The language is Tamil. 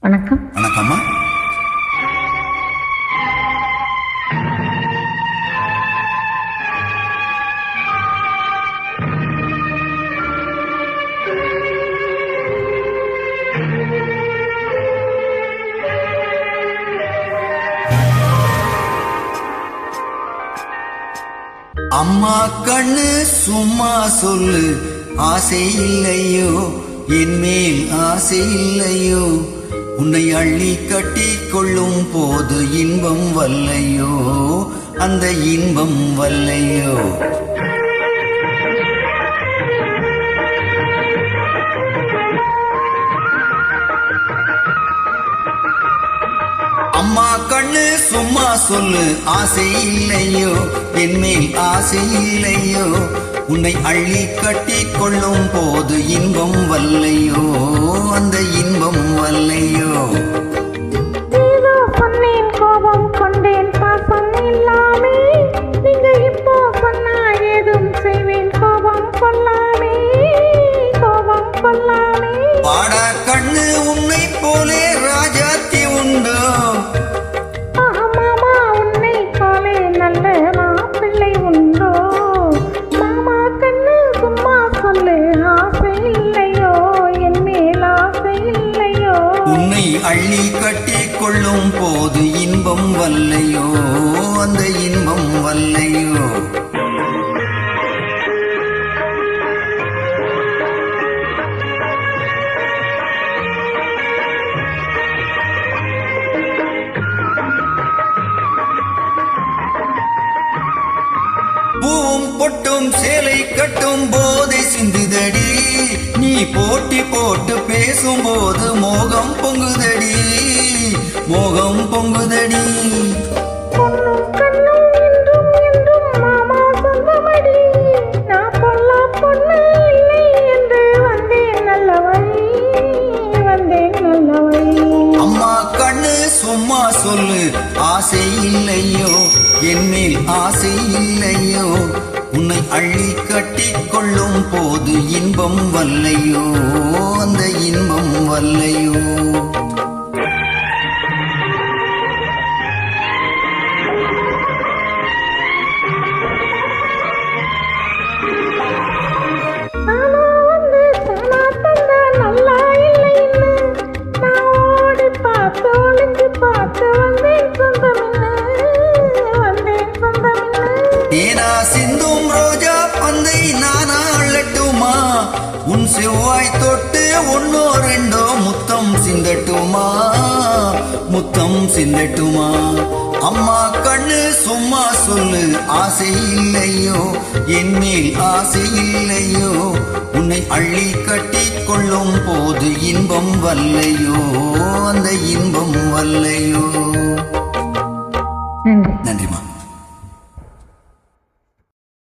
வணக்கம். வணக்கம்மா. அம்மா கண்ணு சும்மா சொல்லு, ஆசை இல்லையோ என் மேல் ஆசை இல்லையோ, உன்னை அள்ளி கட்டி கொள்ளும் போது இன்பம் வல்லையோ, அந்த இன்பம் வல்லையோ. அம்மா கண்ணு சும்மா சொல்லு, ஆசை இல்லையோ என் மேல் ஆசை இல்லையோ, உன்னை அள்ளி கட்டி கொள்ளும் போது இன்பம் வல்லையோ, அந்த இன்பம் வல்லையோ. கோபம் கொண்டேன் பாசம் இல்லாமே, நீங்க இப்போ சொன்னா ஏதும் செய்வேன், கோபம் கொள்ளாமே கோபம் கொள்ளாமே. பாட கண்ணு உன்னை போலே ராஜாத்தி உண்டோ, மாமா உன்னை போலே நல்ல மாப்பிள்ளை உண்டோ, மாமா கண்ணு சும்மா சொல்லு, ஆசை இல்லையோ என் மேல் ஆசை இல்லையோ, உன்னை அள்ளி கட்டி கொள்ளும் போது இன்பம் வல்லையோ, அந்த இன்பம் வல்லையோ. பூவும் பொட்டும் சேலை கட்டும் போதை சிந்துதடி, நீ போட்டி போட்டு பேசும்போது மோகம் பொங்குதடி, மோகம் பொங்குதடி. பொன்னும் கண்ணும் என்றும் என்றும் மாமா சொந்தமடி, நான் பொல்லா பொண்ணு இல்லை என்று வந்தேன் நல்ல வழி, வந்தேன் நல்ல வழி. அம்மா கண்ணு சும்மா சொல்லு, ஆசை இல்லையோ என் மேல் ஆசை இல்லையோ, உன்னை அள்ளி கட்டி கொள்ளும் போது இன்பம் வல்லையோ, அந்த இன்பம் வல்லையோ. ஏனா சிந்தும் ரோஜா பந்தை நானா அள்ளட்டுமா, உன் செவ்வாய் தொட்டு ஒன்னோ ரெண்டோ முத்தம் சிந்தட்டுமா, முத்தம் சிந்தட்டுமா. அம்மா கண்ணு சும்மா சொல்லு, ஆசை இல்லையோ என் மேல் ஆசை இல்லையோ, உன்னை அள்ளி கட்டி கொள்ளும் போது இன்பம் வல்லையோ, அந்த இன்பம் வல்லையோ.